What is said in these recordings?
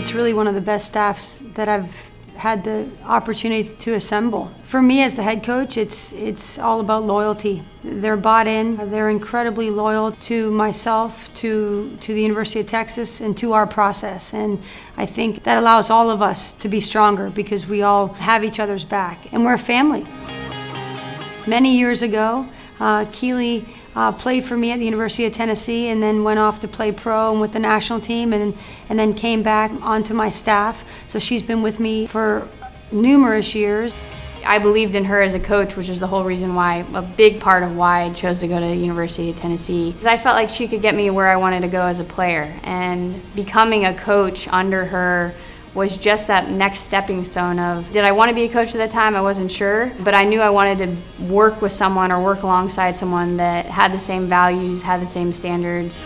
It's really one of the best staffs that I've had the opportunity to assemble. For me as the head coach, it's all about loyalty. They're bought in, they're incredibly loyal to myself, to the University of Texas, and to our process. And I think that allows all of us to be stronger because we all have each other's back, and we're a family. Many years ago, Keely played for me at the University of Tennessee and then went off to play pro and with the national team and then came back onto my staff. So she's been with me for numerous years. I believed in her as a coach, which is the whole reason why, a big part of why I chose to go to the University of Tennessee. Because I felt like she could get me where I wanted to go as a player, and becoming a coach under her was just that next stepping stone of, did I want to be a coach at the time? I wasn't sure, but I knew I wanted to work with someone or work alongside someone that had the same values, had the same standards.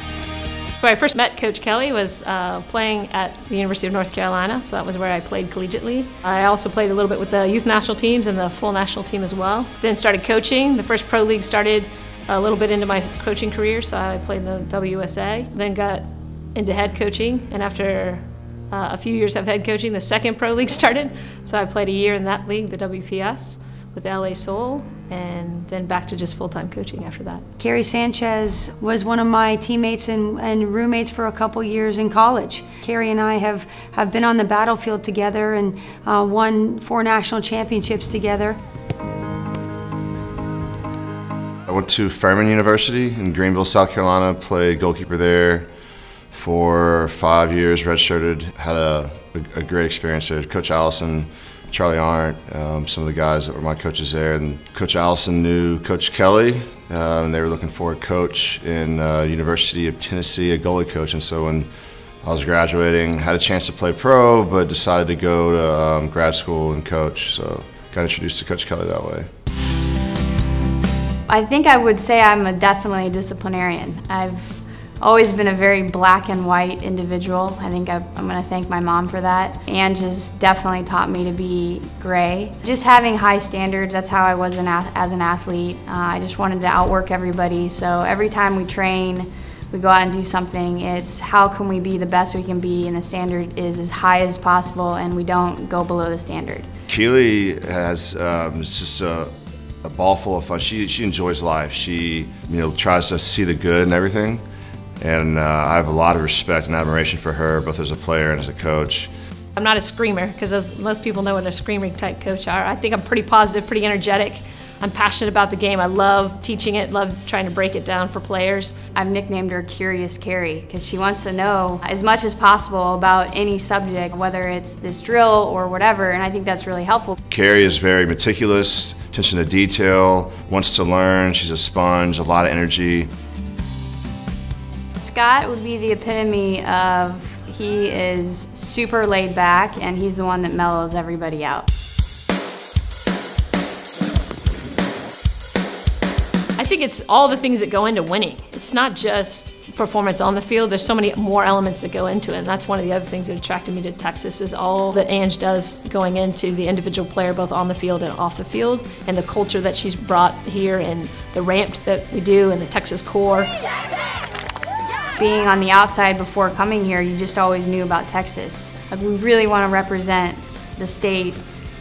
Where I first met Coach Kelly was playing at the University of North Carolina, so that was where I played collegiately. I also played a little bit with the youth national teams and the full national team as well. Then started coaching. The first pro league started a little bit into my coaching career, so I played in the WUSA. Then got into head coaching, and after a few years of head coaching, the second pro league started. So I played a year in that league, the WPS, with LA Soul, and then back to just full-time coaching after that. Carrie Sanchez was one of my teammates and roommates for a couple years in college. Carrie and I have been on the battlefield together and won 4 national championships together. I went to Furman University in Greenville, South Carolina, played goalkeeper there for 5 years, redshirted, had a great experience there. Coach Allison, Charlie Arndt, some of the guys that were my coaches there. And Coach Allison knew Coach Kelly, and they were looking for a coach in University of Tennessee, a goalie coach. And so when I was graduating, had a chance to play pro, but decided to go to grad school and coach. So got introduced to Coach Kelly that way. I think I would say I'm definitely a disciplinarian. I've always been a very black and white individual. I think I'm going to thank my mom for that. And just definitely taught me to be gray. Just having high standards, that's how I was as an athlete. I just wanted to outwork everybody. So every time we train, we go out and do something, it's how can we be the best we can be, and the standard is as high as possible and we don't go below the standard. Keely has just a ball full of fun. She enjoys life. She tries to see the good in everything. And I have a lot of respect and admiration for her, both as a player and as a coach. I'm not a screamer, because as most people know what a screaming type coach are. I think I'm pretty positive, pretty energetic. I'm passionate about the game. I love teaching it, love trying to break it down for players. I've nicknamed her Curious Carrie, because she wants to know as much as possible about any subject, whether it's this drill or whatever, and I think that's really helpful. Carrie is very meticulous, attention to detail, wants to learn. She's a sponge, a lot of energy. Scott would be the epitome of, he is super laid back and he's the one that mellows everybody out. I think it's all the things that go into winning. It's not just performance on the field, there's so many more elements that go into it, and that's one of the other things that attracted me to Texas is all that Ange does going into the individual player, both on the field and off the field, and the culture that she's brought here and the ramp that we do and the Texas core. Being on the outside before coming here, you just always knew about Texas. Like, we really want to represent the state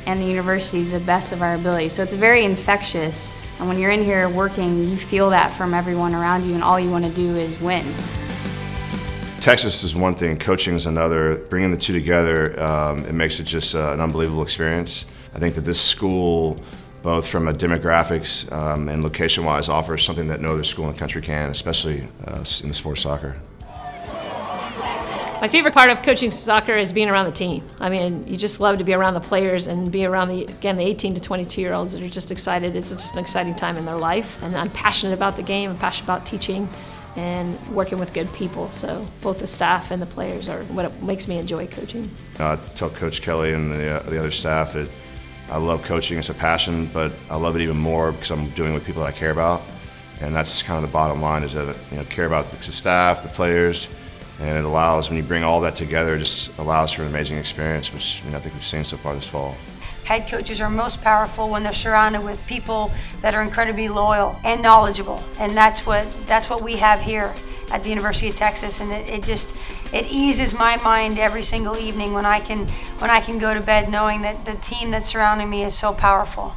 and the university to the best of our ability. So it's very infectious, and when you're in here working, you feel that from everyone around you, and all you want to do is win. Texas is one thing, coaching is another. Bringing the two together, it makes it just an unbelievable experience. I think that this school, both from a demographics and location-wise, offers something that no other school in the country can, especially in the sport of soccer. My favorite part of coaching soccer is being around the team. I mean, you just love to be around the players and be around the 18 to 22-year-olds that are just excited. It's just an exciting time in their life. And I'm passionate about the game, I'm passionate about teaching and working with good people. So both the staff and the players are what makes me enjoy coaching. I tell Coach Kelly and the other staff that I love coaching, it's a passion, but I love it even more because I'm doing it with people that I care about. And that's kind of the bottom line, is that care about the staff, the players, and it allows, when you bring all that together, it just allows for an amazing experience, which I think we've seen so far this fall. Head coaches are most powerful when they're surrounded with people that are incredibly loyal and knowledgeable, and that's what we have here. at the University of Texas, and it eases my mind every single evening when I can go to bed knowing that the team that's surrounding me is so powerful.